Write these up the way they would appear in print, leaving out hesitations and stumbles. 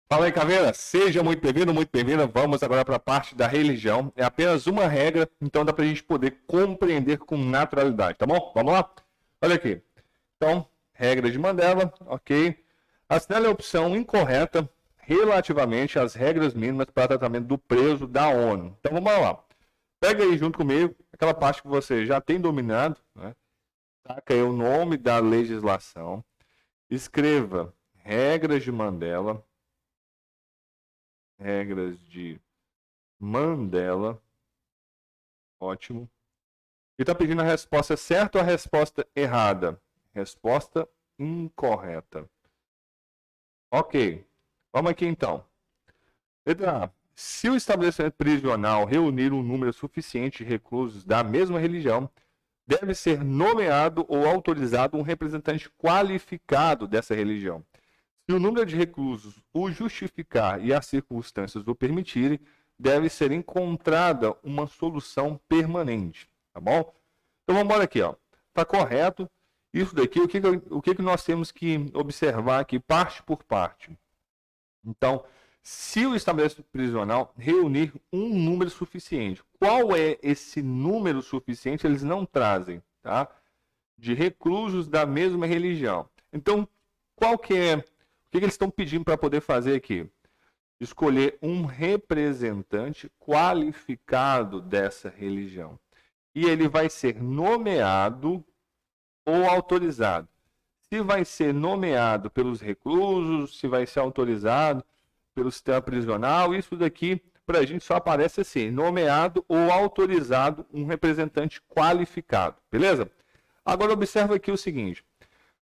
Fala aí, Caveira. Seja muito bem-vindo, muito bem-vinda. Vamos agora para a parte da religião. É apenas uma regra, então dá para a gente poder compreender com naturalidade, tá bom? Vamos lá? Olha aqui. Então, regra de Mandela, ok. Assinale a opção incorreta relativamente às regras mínimas para tratamento do preso da ONU. Então, vamos lá. Pega aí junto comigo aquela parte que você já tem dominado, né? Taca aí o nome da legislação. Escreva regras de Mandela. Regras de Mandela. Ótimo. E está pedindo a resposta certa ou a resposta errada? Resposta incorreta. Ok. Vamos aqui então. Letra A. Se o estabelecimento prisional reunir um número suficiente de reclusos da mesma religião, deve ser nomeado ou autorizado um representante qualificado dessa religião. Se o número de reclusos o justificar e as circunstâncias o permitirem, deve ser encontrada uma solução permanente, tá bom? Então vamos embora aqui, ó. Tá correto. Isso daqui, o que nós temos que observar aqui, parte por parte. Então, se o estabelecimento prisional reunir um número suficiente, qual é esse número suficiente? Eles não trazem, tá? De reclusos da mesma religião. Então, qual que é? O que eles estão pedindo para poder fazer aqui? Escolher um representante qualificado dessa religião. E ele vai ser nomeado ou autorizado. Se vai ser nomeado pelos reclusos, se vai ser autorizado pelo sistema prisional, isso daqui para a gente só aparece assim, nomeado ou autorizado um representante qualificado, beleza? Agora observa aqui o seguinte,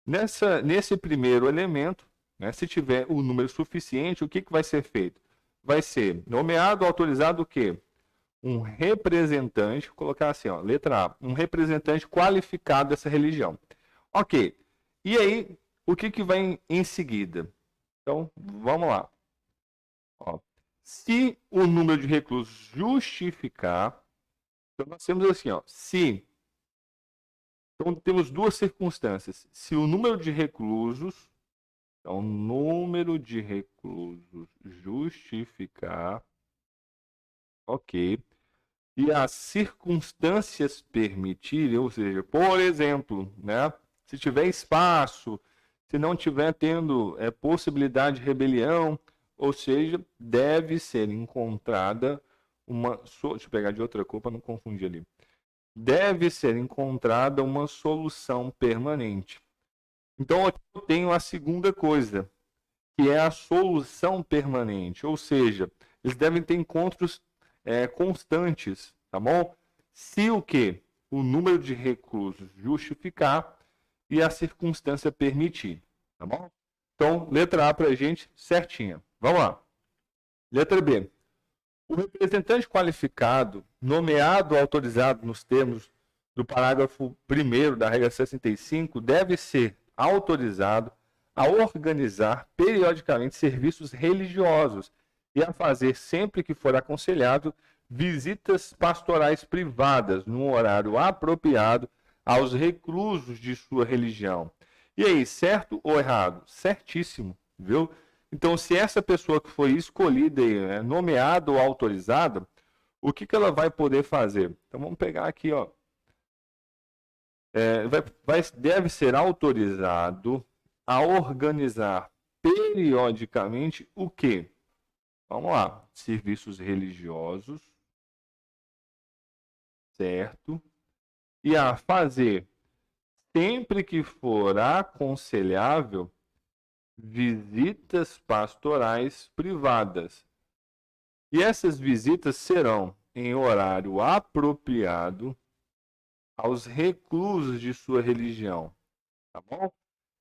nesse primeiro elemento, né, se tiver o número suficiente, o que vai ser feito? Vai ser nomeado, autorizado o quê? Um representante, vou colocar assim, ó, letra A, um representante qualificado dessa religião. Ok, e aí, o que vai em seguida? Então, vamos lá. Ó, se o número de reclusos justificar, então nós temos assim, ó, se então temos duas circunstâncias. Se o número de reclusos, então número de reclusos justificar, ok, e as circunstâncias permitirem, ou seja, por exemplo, né, se tiver espaço, se não tiver tendo possibilidade de rebelião, ou seja, deve ser encontrada uma. Deixa eu pegar de outra cor para não confundir ali. Deve ser encontrada uma solução permanente. Então, eu tenho a segunda coisa, que é a solução permanente, ou seja, eles devem ter encontros constantes, tá bom? Se o que? O número de reclusos justificar e a circunstância permitir, tá bom? Então, letra A para a gente, certinha. Vamos lá. Letra B. O representante qualificado, nomeado ou autorizado nos termos do parágrafo 1º da regra 65, deve ser autorizado a organizar periodicamente serviços religiosos e a fazer, sempre que for aconselhável, visitas pastorais privadas no horário apropriado aos reclusos de sua religião. E aí, certo ou errado? Certíssimo, viu? Então, se essa pessoa que foi escolhida, nomeada ou autorizada, o que ela vai poder fazer? Então, vamos pegar aqui, ó. Deve ser autorizado a organizar periodicamente o quê? Vamos lá. Serviços religiosos, certo? E a fazer, sempre que for aconselhável, visitas pastorais privadas. E essas visitas serão em horário apropriado aos reclusos de sua religião, tá bom?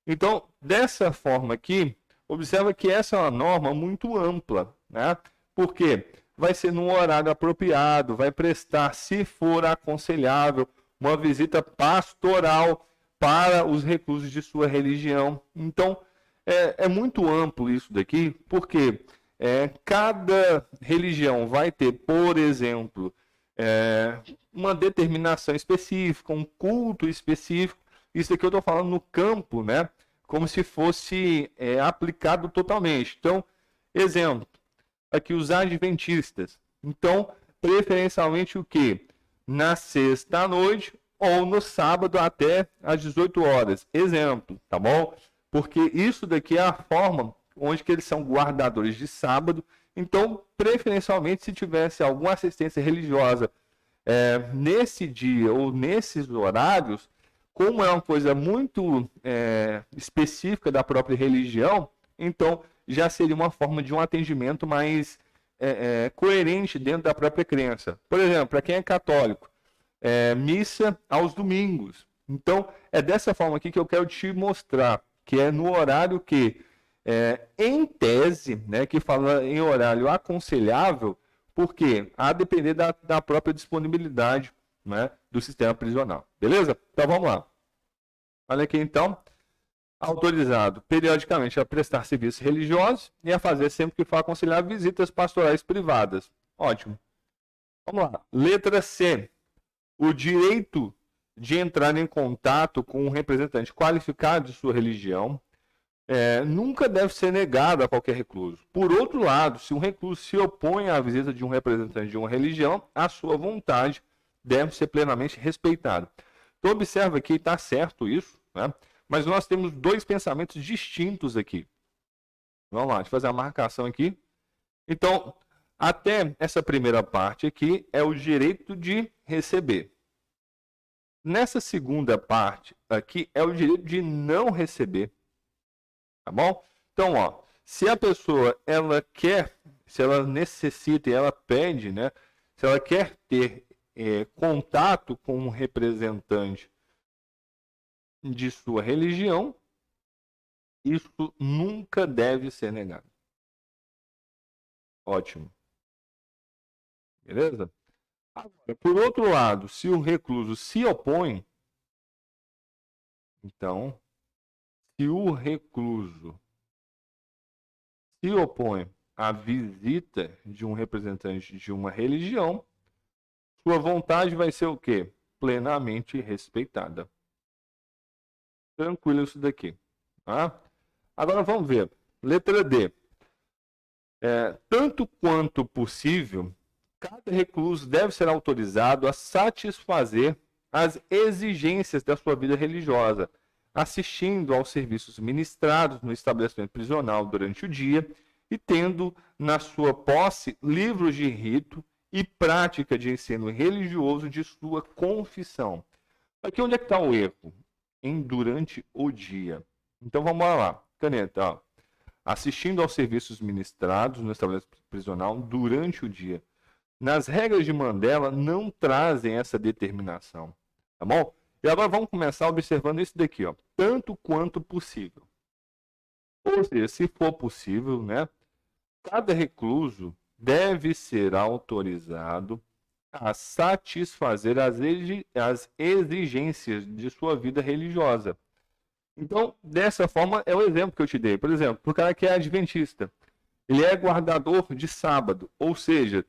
Então, dessa forma aqui, observa que essa é uma norma muito ampla, né? Porque vai ser num horário apropriado, vai prestar, se for aconselhável, uma visita pastoral para os reclusos de sua religião. Então, é muito amplo isso daqui, porque cada religião vai ter, por exemplo, uma determinação específica, um culto específico. Isso aqui eu estou falando no campo, né? Como se fosse aplicado totalmente. Então, Exemplo, aqui os adventistas. Então, preferencialmente o quê? Na sexta à noite ou no sábado até às 18 horas. Exemplo, tá bom? Porque isso daqui é a forma onde que eles são guardadores de sábado. Então, preferencialmente, se tivesse alguma assistência religiosa nesse dia ou nesses horários, como é uma coisa muito específica da própria religião, então já seria uma forma de um atendimento mais coerente dentro da própria crença. Por exemplo, para quem é católico, missa aos domingos. Então, é dessa forma aqui que eu quero te mostrar, que é no horário que, em tese, né, que fala em horário aconselhável, porque a depender da própria disponibilidade, né, do sistema prisional. Beleza? Então, vamos lá. Olha aqui, então. Autorizado periodicamente a prestar serviços religiosos e a fazer, sempre que for aconselhável, visitas pastorais privadas. Ótimo. Vamos lá. Letra C. O direito de entrar em contato com um representante qualificado de sua religião nunca deve ser negado a qualquer recluso. Por outro lado, se um recluso se opõe à visita de um representante de uma religião, a sua vontade deve ser plenamente respeitada. Então, observa que está certo isso, né? Mas nós temos dois pensamentos distintos aqui. Vamos lá, deixa eu fazer a marcação aqui. Então, até essa primeira parte aqui é o direito de receber. Nessa segunda parte aqui é o direito de não receber. Tá bom? Então, ó, se a pessoa ela quer, se ela necessita e ela pede, né? Se ela quer ter contato com um representante de sua religião, isso nunca deve ser negado. Ótimo. Beleza? Agora, por outro lado, se o recluso se opõe, então, se o recluso se opõe à visita de um representante de uma religião, sua vontade vai ser o quê? Plenamente respeitada. Tranquilo isso daqui. Tá? Agora vamos ver. Letra D. Tanto quanto possível, cada recluso deve ser autorizado a satisfazer as exigências da sua vida religiosa, assistindo aos serviços ministrados no estabelecimento prisional durante o dia e tendo na sua posse livros de rito e prática de ensino religioso de sua confissão. Aqui onde é que está o erro? Durante o dia. Então vamos lá. Caneta, ó. Assistindo aos serviços ministrados no estabelecimento prisional durante o dia. Nas regras de Mandela não trazem essa determinação, tá bom? E agora vamos começar observando isso daqui, ó. Tanto quanto possível. Ou seja, se for possível, né? Cada recluso deve ser autorizado a satisfazer as exigências de sua vida religiosa. Então, dessa forma, é o exemplo que eu te dei. Por exemplo, para o cara que é adventista, ele é guardador de sábado, ou seja,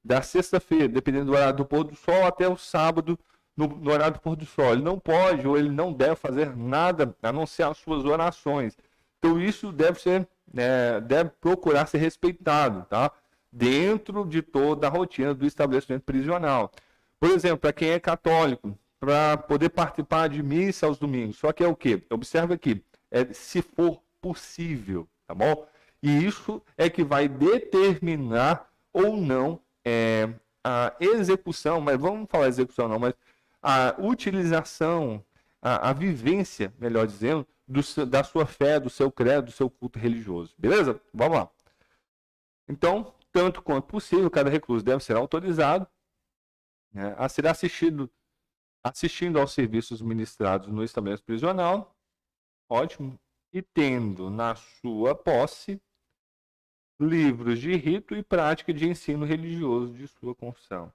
da sexta-feira, dependendo do horário do pôr do sol, até o sábado, no horário do pôr do sol. Ele não pode ou ele não deve fazer nada a não ser as suas orações. Então, isso deve procurar ser respeitado, tá? Dentro de toda a rotina do estabelecimento prisional. Por exemplo, para quem é católico, para poder participar de missa aos domingos. Só que é o quê? Observa aqui, se for possível, tá bom? E isso é que vai determinar ou não a execução, mas vamos falar execução não, mas a utilização, a vivência, melhor dizendo, da sua fé, do seu credo, do seu culto religioso. Beleza? Vamos lá. Então, tanto quanto possível, cada recluso deve ser autorizado, né, a ser assistindo aos serviços ministrados no estabelecimento prisional, ótimo, e tendo na sua posse livros de rito e prática de ensino religioso de sua confissão.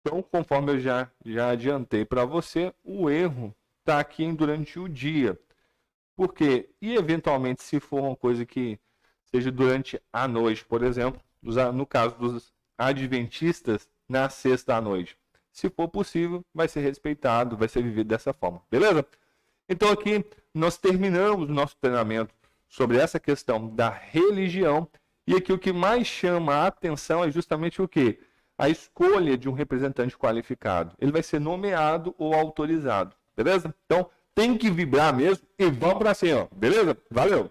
Então, conforme eu já adiantei para você, o erro está aqui durante o dia. Porque, e eventualmente, se for uma coisa que seja durante a noite, por exemplo, no caso dos adventistas, na sexta à noite. Se for possível, vai ser respeitado, vai ser vivido dessa forma. Beleza? Então aqui nós terminamos o nosso treinamento sobre essa questão da religião E aqui o que mais chama a atenção é justamente o quê? A escolha de um representante qualificado. Ele vai ser nomeado ou autorizado, beleza? Então, tem que vibrar mesmo e vamos para cima, beleza? Valeu!